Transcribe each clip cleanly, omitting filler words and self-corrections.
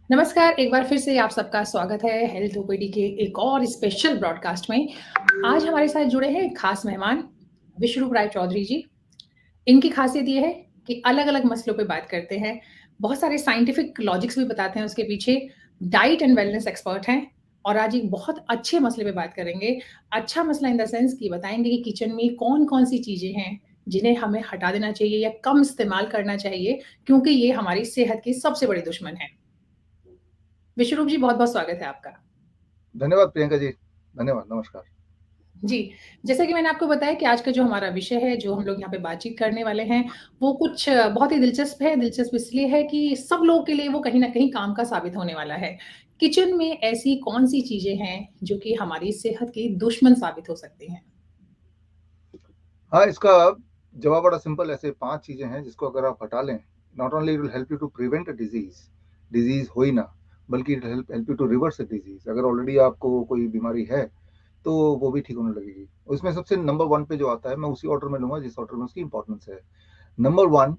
नमस्कार, एक बार फिर से आप सबका स्वागत है हेल्थ ओपीडी के एक और स्पेशल ब्रॉडकास्ट में। आज हमारे साथ जुड़े हैं एक खास मेहमान विश्वरूप राय चौधरी जी। इनकी खासियत ये है कि अलग-अलग मसलों पे बात करते हैं, बहुत सारे साइंटिफिक लॉजिक्स भी बताते हैं उसके पीछे, डाइट एंड वेलनेस एक्सपर्ट हैं और आज एक बहुत अच्छे मसले पे बात करेंगे। अच्छा मसला इन द सेंस कि बताएँगे कि किचन में कौन-कौन सी चीज़ें हैं, जिन्हें हमें हटा देना चाहिए या कम इस्तेमाल करना चाहिए क्योंकि ये हमारी सेहत के सबसे बड़े दुश्मन हैं। विश्वरूप जी, बहुत-बहुत स्वागत है आपका। धन्यवाद प्रियंका जी। धन्यवाद, नमस्कार। जी, जैसा कि मैंने आपको बताया कि आज का जो हमारा विषय है, जो हम लोग यहाँ पे बातचीत करने वाले हैं, वो कुछ बहुत ही दिलचस्प है। दिलचस्प इसलिए है कि सब लोगों के लिए वो कहीं न कहीं काम का साबित होने वाला है। किचन में ऐसी कौन-सी चीज़ें हैं, जो कि हमारी सेहत की दुश्मन साबित हो सकती हैं? हाँ, इसका जवाब बड़ा सिंपल है। ऐसे 5 चीज़ें हैं जिसको अगर आप हटा लें, not only it will help you to prevent a disease, disease हो ही ना, बल्कि it help help you to reverse a disease. अगर ऑलरेडी आपको कोई बीमारी है, तो वो भी ठीक होने लगेगी। उसमें सबसे नंबर 1 पे जो आता है, मैं उसी ऑर्डर में लूँगा जिस ऑर्डर में उसकी इम्पोर्टेंस है। Number 1,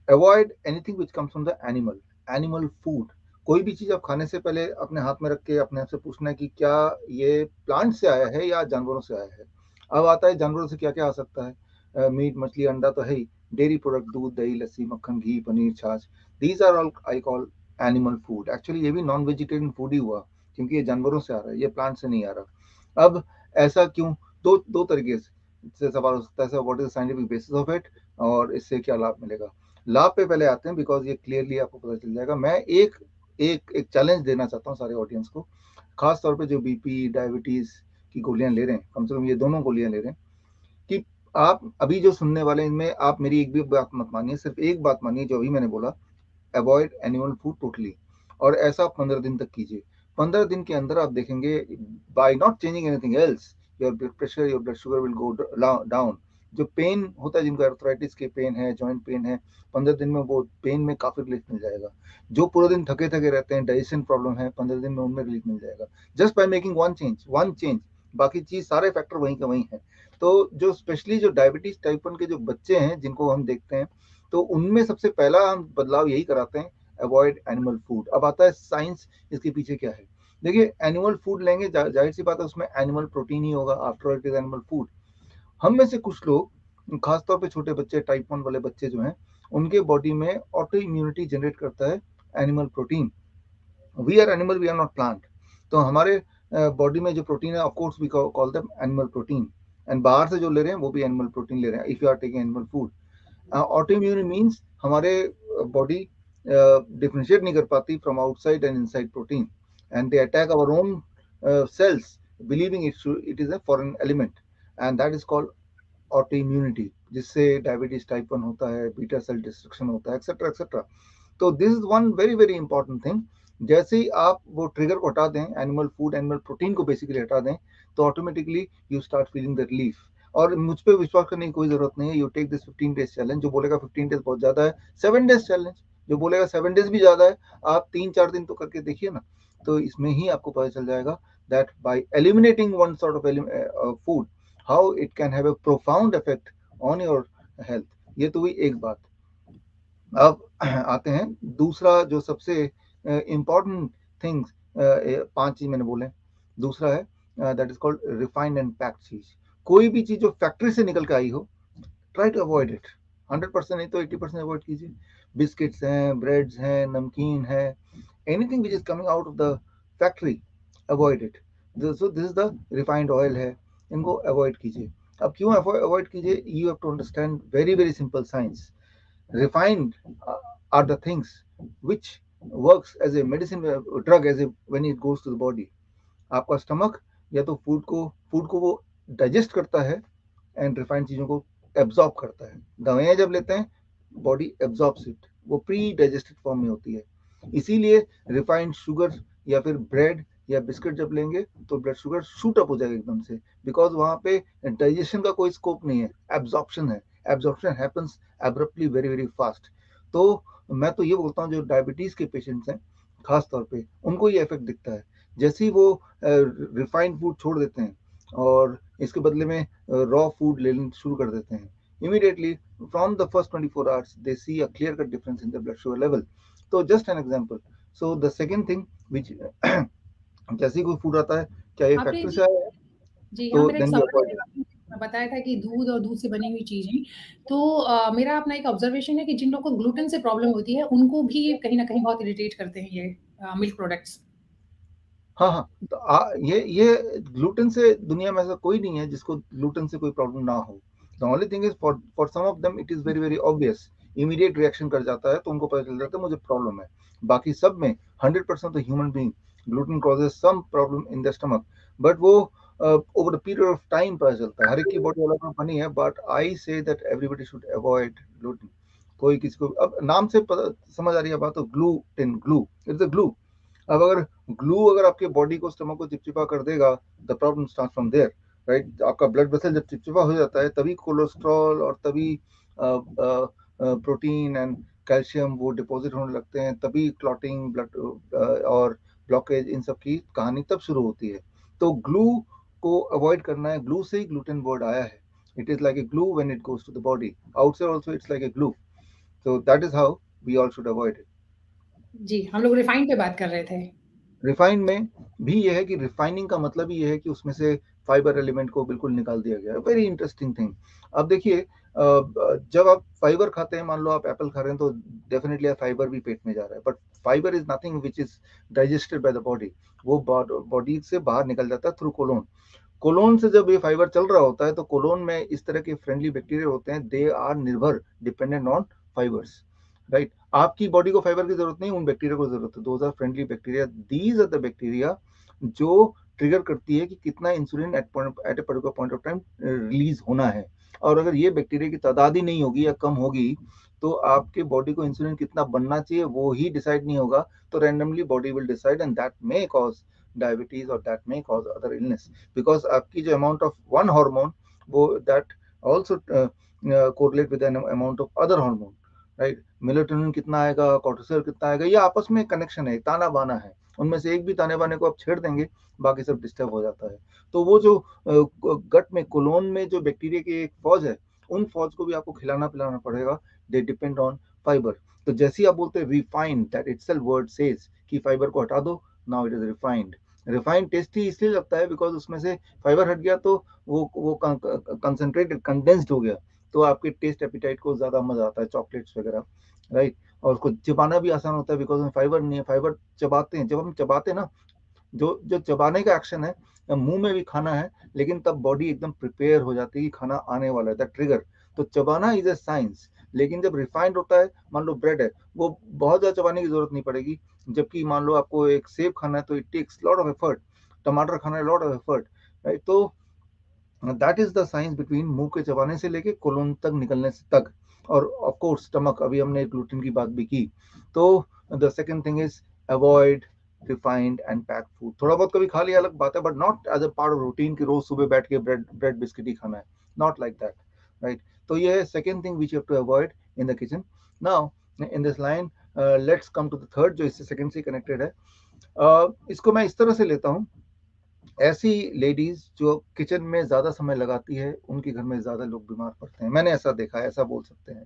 avoid anything which comes from the animal, animal food. कोई भी चीज़ आप खाने से पहले अपने हाथ में रख के अपने आप से पूछना है कि क्या ये प्लांट से आया है या जानवरों से आया है। अब आता है जानवरों से क्या-क्या आ सकता है। मीट, मछली, अंडा तो है ही, डेयरी प्रोडक्ट, दूध, दही, लस्सी, मक्खन, घी, पनीर, छाछ, these are all I call animal food. Actually ये भी नॉन वेजिटेरियन फूड ही हुआ, क्योंकि ये जानवरों से आ रहा है, ये प्लांट से नहीं आ रहा। अब ऐसा क्यों? दो तरीके से सवाल हो सकता है, what is the scientific basis of it और इससे क्या लाभ मिलेगा। लाभ पे पहले आते हैं, बिकॉज ये क्लियरली आपको पता चल जाएगा। मैं एक एक एक चैलेंज देना चाहता हूँ सारे ऑडियंस को, खास तौर पे जो बीपी, डायबिटीज की गोलियां ले रहे हैं, कम से कम ये दोनों गोलियां ले रहे हैं, कि आप अभी जो सुनने वाले हैं, इनमें आप मेरी एक भी बात मत मानिए, सिर्फ एक बात मानिए जो अभी मैंने बोला, अवॉइड एनिमल फूड टोटली। और ऐसा 15 दिन तक कीजिए। 15 दिन के अंदर आप देखेंगे, by not changing anything else, your blood pressure, your blood sugar will go down. जो पेन होता है, जिनको अर्थराइटिस के पेन है, जॉइंट पेन है, 15 दिन में वो पेन में काफी रिलीफ मिल जाएगा। जो पूरे दिन थके थके रहते हैं, डाइजेशन प्रॉब्लम है, 15 दिन में उनमें रिलीफ मिल जाएगा, just by making one change. बाकी चीज सारे फैक्टर वहीं का वहीं है। तो जो स्पेशली जो डायबिटीज टाइप 1 के जो बच्चे हैं जिनको हम देखते हैं, तो उनमें सबसे पहला हम बदलाव यही कराते हैं, अवॉइड एनिमल फूड। अब आता है साइंस, इसके पीछे क्या है। देखिए, एनिमल फूड लेंगे, जाहिर सी बात है उसमें एनिमल प्रोटीन ही होगा, after it is animal food. हम में से कुछ लोग, खासतौर पे छोटे बच्चे, टाइप 1 वाले बच्चे जो हैं, उनके बॉडी में ऑटो इम्यूनिटी जनरेट करता है animal protein. We are animal, we are not plant. तो हमारे बॉडी में जो प्रोटीन है, of course we call them animal protein. And बाहर से जो ले रहे हैं वो भी एनिमल प्रोटीन ले रहे हैं, if you are taking animal food. Autoimmune means हमारे बॉडी डिफ्रेंशिएट नहीं कर पाती from outside and inside protein, and they attack our own cells, believing it is a foreign element, and that is called autoimmunity, जिससे diabetes type 1 होता है, beta cell destruction होता है, etcetera etcetera. तो this is one very very important thing. जैसे ही आप वो ट्रिगर को हटा दें, एनिमल फूड, एनिमल प्रोटीन को बेसिकली हटा दें, तो automatically you start feeling the relief. और मुझ पे विश्वास करने की कोई जरूरत नहीं है। You take this 15 days challenge. जो बोलेगा 15 डेज बहुत ज्यादा है, 7 डेज चैलेंज। जो बोलेगा 7 डेज भी ज्यादा है, आप 3-4 दिन तो करके देखिए ना। तो इसमें ही आपको पता चल जाएगा that bye eliminating one sort of food, how it can have a profound effect on your health. ये तो हुई एक बात। अब आते हैं दूसरा, जो सबसे इम्पॉर्टेंट थिंग्स, 5 चीज मैंने बोले। दूसरा है that is called refined and packed चीज। कोई भी चीज जो फैक्ट्री से निकल के आई हो, ट्राई टू अवॉइड इट। 100% नहीं तो 80% अवॉइड कीजिए। बिस्किट्स हैं, ब्रेड्स हैं, नमकीन है, anything which is coming out of the factory, avoid it. So this is the refined oil है, इनको अवॉइड कीजिए। अब क्यों अवॉइड कीजिए? You have to understand very very simple science. Refined are the things which works as a medicine, drug, as a when it goes to the body. आपका stomach या तो food को वो डाइजेस्ट करता है, एंड रिफाइंड चीजों को absorb करता है। दवाइयां जब लेते हैं, बॉडी एब्जॉर्ब्स इट, वो प्री डाइजेस्टेड फॉर्म में होती है। इसीलिए रिफाइंड शुगर या फिर ब्रेड या बिस्किट जब लेंगे, तो ब्लड शुगर शूट अप हो जाएगा एकदम से, बिकॉज वहां पे डाइजेशन का कोई स्कोप नहीं है, एब्जॉर्प्शन है। Absorption happens abruptly, very very fast. तो मैं तो ये बोलता हूँ, जो डायबिटीज के पेशेंट्स हैं खास तौर पे, उनको ये इफेक्ट दिखता है। जैसे ही वो रिफाइंड फूड छोड़ देते हैं और इसके बदले में रॉ फूड लेना शुरू कर देते हैं, immediately from the first 24 hours they see a clear cut difference in their blood sugar level. So just an example, So the second thing which जैसे ही कोई फूड आता है, क्या ये आपने फैक्ट्री जी से आया है, जी हाँ, तो मेरा एक then you सवाल avoid है, it. आपने बताया था कि दूध और दूध से बनी हुई चीज़ें, तो मेरा अपना एक ऑब्ज़र्वेशन है कि जिन लोगों को ग्लूटेन से प्रॉब्लम होती है, उनको भी ये कहीं न कहीं बहुत इरिटेट करते हैं ये मिल्क प्रोडक्ट्स। हाँ, हाँ। तो ये ग्लूटेन से दुनिया में ऐसा कोई नहीं है जिसको ग्लूटेन से कोई प्रॉब्लम ना हो। The only thing is for some of them it is very, very obvious, immediate reaction कर जाता है, तो उनको पता चल जाता है मुझे प्रॉब्लम है। बाकी सब में 100% of human being gluten causes some problem in the stomach, but वो over the period of time पता चलता है। हर एक की बॉडी अलग-अलग बनी है, but I say that everybody should avoid gluten. कोई किसी को अब नाम से पता समझ आ रही है बात, तो gluten, glue, it's a glue. अब अगर ग्लू अगर आपके बॉडी को, स्टमक को चिपचिपा कर देगा, the problem start from there, right. आपका ब्लड वेसल जब चिपचिपा हो जाता है, तभी कोलेस्ट्रॉल और तभी प्रोटीन एंड कैल्शियम वो डिपॉजिट होने लगते हैं, तभी क्लॉटिंग, ब्लड और ब्लॉकेज, इन सब की कहानी तब शुरू होती है। तो ग्लू को अवॉइड करना है। ग्लू से ही ग्लूटेन वर्ड आया है। It is like a glue when it goes to the body, outside also it's like a glue. So that is how we all should avoid it. जी, हम लोग refined पे बात कर रहे थे। रिफाइंड में भी ये है कि रिफाइनिंग का मतलब ही ये है कि उसमें से फाइबर एलिमेंट को बिल्कुल निकाल दिया गया है। Very interesting thing. अब देखिए, जब आप फाइबर खाते हैं, मान लो आप एप्पल खा रहे हैं, तो डेफिनेटली फाइबर भी पेट में जा रहा है, but fibre is nothing which is digested by the body. वो बॉडी से बाहर निकल जाता है थ्रू कोलोन। कोलोन से जब ये फाइबर चल रहा होता है, तो कोलोन में इस तरह के फ्रेंडली बैक्टीरिया होते हैं, दे आर निर्भर डिपेंडेंट ऑन फाइबर्स, राइट। आपकी बॉडी को फाइबर की जरूरत नहीं, उन बैक्टीरिया को जरूरत है। Those are friendly bacteria, these are the bacteria जो ट्रिगर करती है कि कितना insulin at a particular point of time release होना है। और अगर ये बैक्टीरिया की तादाद ही नहीं होगी या कम होगी, तो आपके बॉडी को इंसुलिन कितना बनना चाहिए वो ही डिसाइड नहीं होगा, तो randomly body will decide, and that may cause diabetes और that may cause other illness, because आपकी जो अमाउंट ऑफ वन हार्मोन, वो that also correlate with an amount of other hormone, right. Melatonin कितना आएगा, cortisol कितना आएगा, ये आपस में कनेक्शन है, ताना बाना है। उनमें से एक भी ताने बाने को आप छेड़ देंगे, बाकी सब डिस्टर्ब हो जाता है। तो वो जो गट में, कोलोन में जो बैक्टीरिया की एक फौज है, उन फौज को भी आपको खिलाना पिलाना पड़ेगा। They depend on fibre. तो जैसे ही आप बोलते हैं refined, that itself word says कि फाइबर को हटा दो, now it is refined. Refined tasty इसलिए लगता है बिकॉज उसमें से फाइबर हट गया, तो वो कंसंट्रेटेड, कंडेंस्ड हो गया, तो आपके टेस्ट एपिटाइट को ज्यादा मजा आता है, चॉकलेट्स वगैरह, राइट। और उसको चिबाना भी आसान होता है बिकॉज में फाइबर नहीं है। फाइबर चबाते हैं, जब हम चबाते हैं ना, जो जो चबाने का एक्शन है, मुंह में भी खाना है, लेकिन तब बॉडी एकदम प्रिपेयर हो जाती है कि खाना आने वाला है, दैट ट्रिगर। तो चबाना इज ए साइंस। लेकिन जब रिफाइंड होता है, मान लो ब्रेड है, वो बहुत ज्यादा चबाने की जरूरत नहीं पड़ेगी। जबकि मान लो आपको एक सेब खाना है, तो it takes lot of effort. टमाटर खाना है, लॉट ऑफ एफर्ट, राइट। तो that is the science between मुंह के चबाने से लेके कोलोन तक निकलने से तक। और ऑफ कोर्स स्टमक, अभी हमने ग्लूटेन की बात भी की। तो the second thing is avoid refined and packed food. थोड़ा बहुत कभी खा लिया अलग बात है, but not as a part of routine कि रोज सुबह बैठ के ब्रेड ब्रेड बिस्किट ही खाना है, नॉट लाइक दैट, राइट। तो ये है second thing which you have to avoid in the kitchen. Now in this line, let's come to the third, जो इससे सेकंड से कनेक्टेड है। इसको मैं इस तरह से लेता हूँ, ऐसी लेडीज जो किचन में ज्यादा समय लगाती है, उनके घर में ज्यादा लोग बीमार पड़ते हैं। मैंने ऐसा देखा है, ऐसा बोल सकते हैं।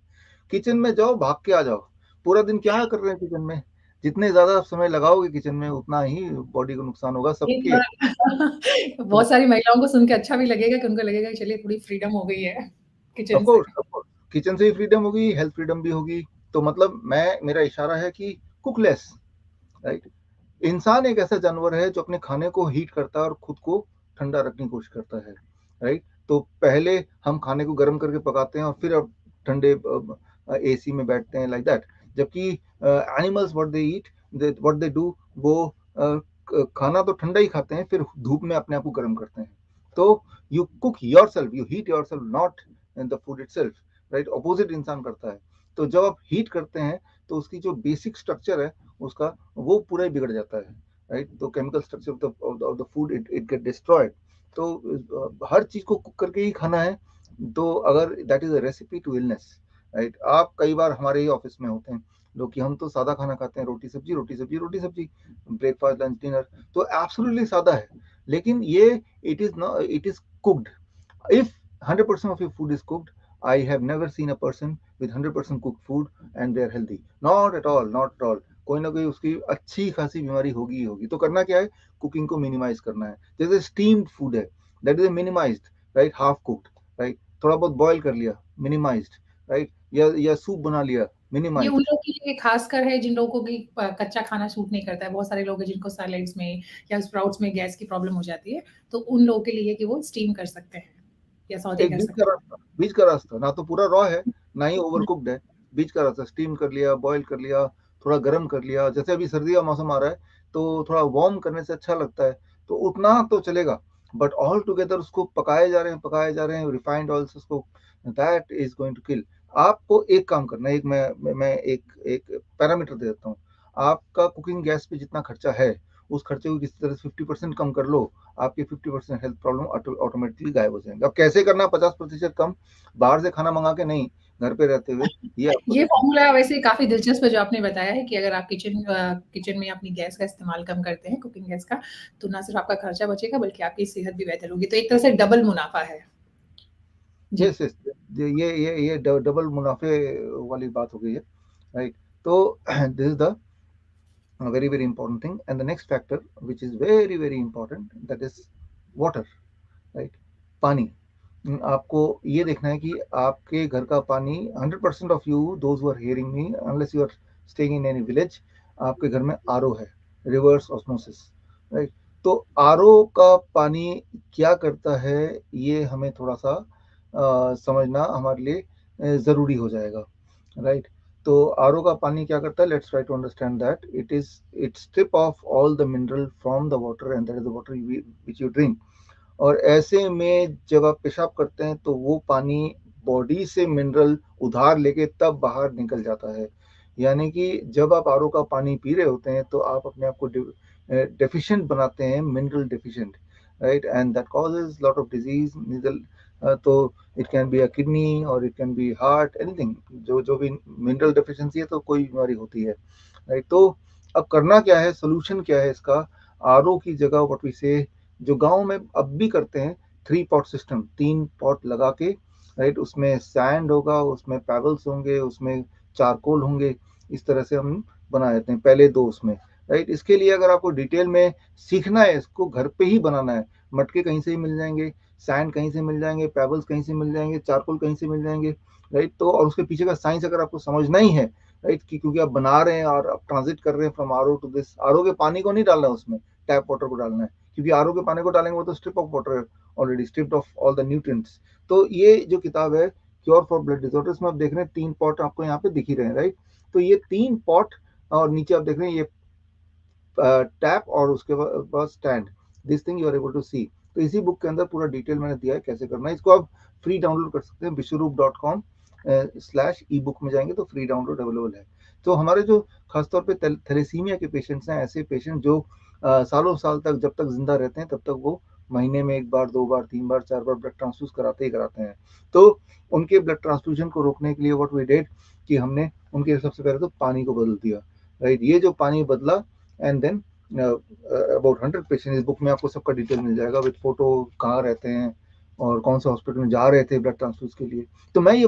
किचन में जाओ, भाग के आ जाओ, पूरा दिन क्या कर रहे हैं किचन में। जितने ज्यादा समय लगाओगे किचन में, उतना ही बॉडी को नुकसान होगा ये सबके। थोड़ा बहुत सारी महिलाओं को सुन के अच्छा भी लगेगा कि उनको लगेगा कि चलिए थोड़ी फ्रीडम हो गई है किचन से। ऑफ कोर्स किचन से ही फ्रीडम होगी, हेल्थ फ्रीडम भी होगी। तो मतलब मेरा इशारा है कि कुक लेस, राइट। इंसान एक ऐसा जानवर है जो अपने खाने को हीट करता है और खुद को ठंडा रखने की कोशिश करता है, राइट। तो पहले हम खाने को गर्म करके पकाते हैं और फिर अब ठंडे एसी में बैठते हैं, लाइक दैट। जबकि animals what they eat, what they do, वो खाना तो ठंडा ही खाते हैं, फिर धूप में अपने आप को गर्म करते हैं। तो you cook your self, you heat your self, not in the food it self, right. Opposite इंसान करता है। तो जब आप हीट करते हैं, तो उसकी जो बेसिक स्ट्रक्चर है उसका, वो पूरा ही बिगड़ जाता है, राइट। तो chemical structure of the food it it get destroyed. तो हर चीज को कुक करके ही खाना है। तो अगर that is a recipe to illness, right. आप कई बार हमारे ही ऑफिस में होते हैं लोग कि हम तो सादा खाना खाते हैं, रोटी सब्जी रोटी सब्जी रोटी सब्जी, ब्रेकफास्ट लंच डिनर, तो एब्सोल्युटली सादा है। लेकिन ये it is cooked. If 100% of your food is cooked, I have never seen a person with 100% cooked food and they're healthy. Not at all, not at all. कोई ना कोई उसकी अच्छी खासी बीमारी होगी ही होगी। तो करना क्या है, कुकिंग को मिनिमाइज करना है। जैसे स्टीम्ड फूड है, that is minimised, right, half cooked, right, थोड़ा बहुत बॉयल कर लिया, मिनिमाइज्ड, राइट, या सूप बना लिया, ये मिनिमाइज्ड। उन लोगों के लिए खासकर है जिन लोगों को कि कच्चा खाना सूट नहीं करता है। बहुत सारे लोग हैं जिनको सैलेड्स में या स्प्राउट्स में गैस की प्रॉब्लम हो जाती है, तो उन लोगों के लिए कि वो स्टीम कर सकते हैं या सौते एक कर बीच सकते का हैं। रास्ता, बीच का रास्ता, ना तो पूरा रॉ है ना ही ओवर कुक्ड है, बीच का रास्ता, स्टीम कर लिया, बॉईल कर लिया, थोड़ा गर्म कर लिया। जैसे अभी सर्दी का मौसम आ रहा है तो थोड़ा वार्म करने से अच्छा लगता है, तो उतना तो चलेगा। बट ऑल टुगेदर उसको पकाए जा रहे हैं, पकाए जा रहे हैं रिफाइंड ऑयल से उसको, that is going to kill. आपको एक काम करना है, एक मैं एक पैरामीटर दे देता हूँ। आपका कुकिंग गैस पे जितना खर्चा है, उस खर्चे को किसी तरह से 50% कम कर लो, आपके 50% हेल्थ प्रॉब्लम ऑटोमेटिकली गायब हो जाएंगे। अब कैसे करना 50% कम, बाहर से खाना मंगा के नहीं, घर पे रहते हुए, ये आपको ये देखना फॉर्मूला वैसे काफ़ी दिलचस्प है जो आपने बताया है कि अगर आप किचन में अपनी गैस का इस्तेमाल कम करते हैं, कुकिंग गैस का, तो ना सिर्फ आपका खर्चा बचेगा बल्कि आपकी सेहत भी बेहतर होगी। तो एक तरह से डबल मुनाफ़ा है। जी। यस यस, ये डबल मुनाफे वाली बात हो गई है, राइट। तो this is the very very important thing, and the next factor which is very very important, that is water, right, पानी। आपको ये देखना है कि आपके घर का पानी, 100% of you those who are hearing me, unless you are staying in any village, आपके घर में आरओ है, रिवर्स ऑस्मोसिस, राइट। तो आरओ का पानी क्या करता है, ये हमें थोड़ा सा समझना हमारे लिए ज़रूरी हो जाएगा, राइट। तो आरओ का पानी क्या करता है, let's try to understand that. It strip off all the mineral from the water, and that is the water which you drink. और ऐसे में जब आप पेशाब करते हैं तो वो पानी बॉडी से मिनरल उधार लेके तब बाहर निकल जाता है। यानी कि जब आप आरओ का पानी पी रहे होते हैं तो आप अपने आप को डेफिशिएंट बनाते हैं, mineral deficient, right, and that causes lot of disease mineral. तो it can be a kidney और it can be heart, anything, जो भी मिनरल डेफिशिएंसी है तो कोई बीमारी होती है, राइट। तो अब करना क्या है, सोल्यूशन क्या है इसका, आरओ की जगह व्हाट वी से, जो गांव में अब भी करते हैं, 3 पॉट सिस्टम, 3 पॉट लगा के, राइट, उसमें सैंड होगा, उसमें पेबल्स होंगे, उसमें चारकोल होंगे, इस तरह से हम बना देते हैं पहले 2 उसमें, राइट। इसके लिए अगर आपको डिटेल में सीखना है, इसको घर पे ही बनाना है, मटके कहीं से ही मिल जाएंगे, सैंड कहीं से मिल जाएंगे, पेबल्स कहीं से मिल जाएंगे, चारकोल कहीं से मिल जाएंगे, राइट। तो और उसके पीछे का साइंस अगर आपको समझना ही है, राइट, क्योंकि आप बना रहे हैं और आप ट्रांजिट कर रहे हैं from RO to this, RO के पानी को नहीं डालना है उसमें, टैप वाटर को डालना है, क्योंकि आरओ के पानी को डालेंगे वो तो स्ट्रिप ऑफ वाटर है, already stripped off all the nutrients. तो ये जो किताब है क्योर फॉर ब्लड डिसऑर्डर्स में आप देख रहे हैं 3 पॉट आपको यहाँ पे दिख ही रहे हैं, राइट। तो ये 3 पॉट, और नीचे आप देख रहे हैं ये टैप और उसके बाद stand, this thing you are able to see. तो इसी बुक के अंदर पूरा डिटेल मैंने दिया है कैसे करना है। इसको आप फ्री डाउनलोड कर सकते हैं, vishwaroop.com/ebook में जाएंगे तो फ्री डाउनलोड अवेलेबल है। तो हमारे जो खासतौर पे थैलेसीमिया के पेशेंट्स हैं, ऐसे पेशेंट जो सालों साल तक जब तक जिंदा रहते हैं तब तक वो महीने में 1 बार 2 बार 3 बार 4 बार ब्लड ट्रांसफ्यूज कराते ही कराते हैं। तो उनके ब्लड ट्रांसफ्यूजन को रोकने के लिए व्हाट वी डिड कि हमने उनके सबसे पहले तो पानी को बदल दिया, राइट। ये जो पानी बदला, एंड देन अबाउट 100 पेशेंट, इस बुक में आपको सबका डिटेल मिल जाएगा विद फोटो, कहाँ रहते हैं और कौन सा हॉस्पिटल में जा रहे थे ब्लड ट्रांसफ्यूज के लिए। तो मैं ये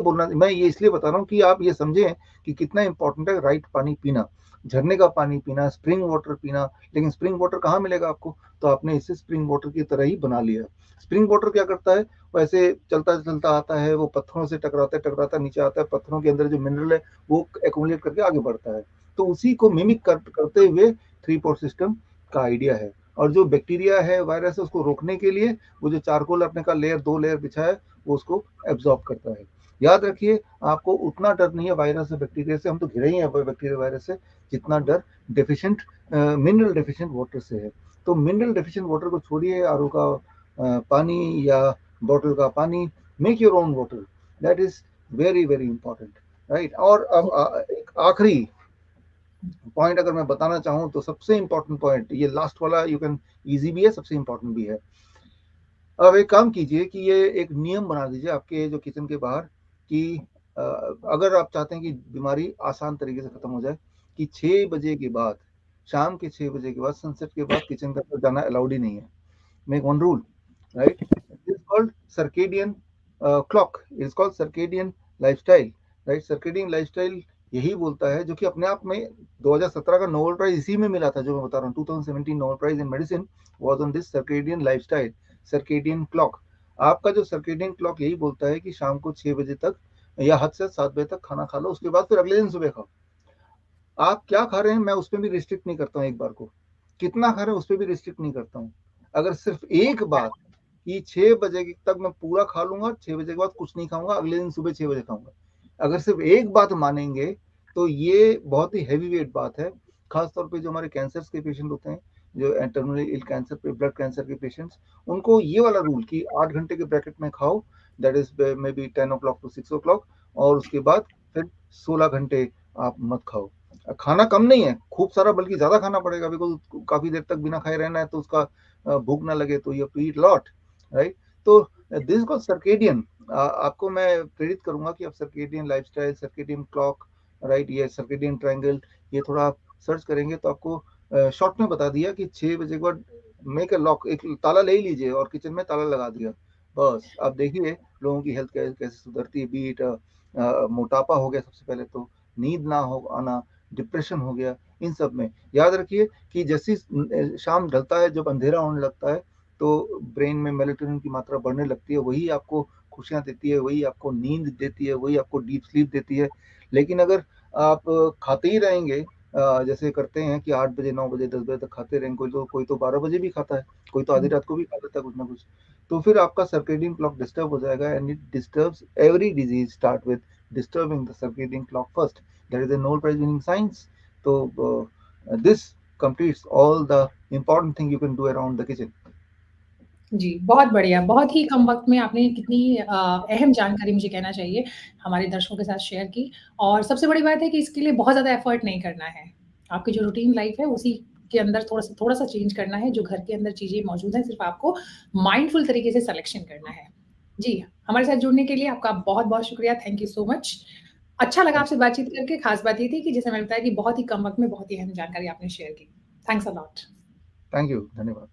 इसलिए बता रहा हूँ कि आप ये समझें कि कितना इंपॉर्टेंट है राइट पानी पीना, झरने का पानी पीना, स्प्रिंग वाटर पीना। लेकिन स्प्रिंग वाटर कहाँ मिलेगा आपको, तो आपने इसे स्प्रिंग वाटर की तरह ही बना लिया। स्प्रिंग वाटर क्या करता है, वो ऐसे चलता चलता आता है, वो पत्थरों से टकराता नीचे आता है, पत्थरों के अंदर जो मिनरल है वो एक्यूमुलेट करके आगे बढ़ता है। तो उसी को मिमिक करते हुए 3 पॉट सिस्टम का आइडिया है। और जो बैक्टीरिया है, वायरस है, उसको रोकने के लिए वो जो चारकोल अपने का लेयर 2 लेयर बिछा है वो उसको एब्जॉर्ब करता है। याद रखिए, आपको उतना डर नहीं है वायरस से, बैक्टीरिया से, हम तो घिरे ही हैं बैक्टीरिया वायरस से, जितना डर डेफिशिएंट मिनरल डेफिशिएंट वाटर से है। तो मिनरल डेफिशिएंट वाटर को छोड़िए, आरओ का पानी या बॉटल का पानी, make your own water, that is very very important, right. और अब एक आखिरी पॉइंट अगर मैं बताना चाहूँ तो सबसे इंपॉर्टेंट पॉइंट, ये लास्ट वाला यू कैन इजी भी है, सबसे इंपॉर्टेंट भी है। अब एक काम कीजिए कि ये एक नियम बना दीजिए आपके जो किचन के बाहर कि अगर आप चाहते हैं कि बीमारी आसान तरीके से खत्म हो जाए, कि 6 बजे के बाद, शाम के 6 बजे के बाद, सनसेट के बाद किचन के अंदर जाना अलाउड ही नहीं है। Make one rule, right, it is called circadian clock, it is called circadian lifestyle, right. Circadian lifestyle यही बोलता है, जो कि अपने आप में 2017 का नोबेल प्राइज इसी में मिला था जो मैं बता रहा हूँ। 2017 Nobel prize in medicine was on this circadian lifestyle, circadian clock. आपका जो सर्केडियन क्लॉक यही बोलता है कि शाम को 6 बजे तक या हद से 7 बजे तक खाना खा लो, उसके बाद फिर अगले दिन सुबह खाओ। आप क्या खा रहे हैं मैं उस पर भी रिस्ट्रिक्ट नहीं करता हूँ, एक बार को कितना खा रहे हैं उस पर भी रिस्ट्रिक्ट नहीं करता हूँ। अगर सिर्फ एक बात कि 6 बजे तक मैं पूरा खा लूंगा, 6 बजे के बाद कुछ नहीं खाऊंगा, अगले दिन सुबह 6 बजे खाऊंगा, अगर सिर्फ एक बात मानेंगे तो ये बहुत ही हैवी वेट बात है। खासतौर पे जो हमारे कैंसर के पेशेंट होते हैं, जो टर्मिनली इल कैंसर पे, ब्लड कैंसर के पेशेंट्स, उनको ये वाला रूल कि 8 घंटे के ब्रैकेट में खाओ, that is maybe 10 o'clock to 6 o'clock, और उसके बाद फिर 16 घंटे आप मत खाओ। खाना कम नहीं है, खूब सारा बल्कि ज्यादा खाना पड़ेगा, बिकॉज काफी देर तक बिना खाए रहना है तो उसका भूख ना लगे, तो यू ईट लॉट, राइट। तो दिस कॉल्ड सर्केडियन। आपको मैं प्रेरित करूंगा कि आप circadian lifestyle, circadian clock, right, ये सर्केडियन ट्रायंगल, ये थोड़ा आप सर्च करेंगे तो आपको शॉर्ट में बता दिया कि 6 बजे के बाद मेक अ लॉक, एक ताला ले लीजिए और किचन में ताला लगा दिया, बस आप देखिए लोगों की हेल्थ कैसे सुधरती है। बीट मोटापा हो गया सबसे पहले तो, नींद ना हो आना, डिप्रेशन हो गया, इन सब में याद रखिए कि जैसी शाम ढलता है, जब अंधेरा होने लगता है, तो ब्रेन में मेलेटोनिन की मात्रा बढ़ने लगती है, वही आपको खुशियां देती है, वही आपको नींद देती है, वही आपको डीप स्लीप देती है। लेकिन अगर आप खाते ही रहेंगे, जैसे करते हैं कि 8 बजे 9 बजे 10 बजे तक खाते रहेंगे, कोई तो 12 बजे भी खाता है, कोई तो आधी रात को भी खा लेता है कुछ ना कुछ, तो फिर आपका सर्केडियन क्लॉक डिस्टर्ब हो जाएगा, and it disturbs every disease start with disturbing the circadian clock first. That is a Nobel Prize winning science. So this completes all the important thing you can do around the kitchen. जी, बहुत बढ़िया, बहुत ही कम वक़्त में आपने कितनी अहम जानकारी मुझे कहना चाहिए हमारे दर्शकों के साथ शेयर की, और सबसे बड़ी बात है कि इसके लिए बहुत ज़्यादा एफ़र्ट नहीं करना है। आपकी जो रूटीन लाइफ़ है उसी के अंदर थोड़ा-सा चेंज करना है, जो घर के अंदर चीज़ें मौजूद हैं सिर्फ़ आपको माइंडफुल तरीके से सिलेक्शन करना है। जी, हमारे साथ जुड़ने के लिए आपका बहुत-बहुत शुक्रिया, थैंक यू सो मच। अच्छा लगा आपसे बातचीत करके, ख़ास बात ये थी कि जैसे मैंने बताया कि बहुत ही कम वक़्त में बहुत ही अहम जानकारी आपने शेयर की। Thanks a lot. Thank you. धन्यवाद।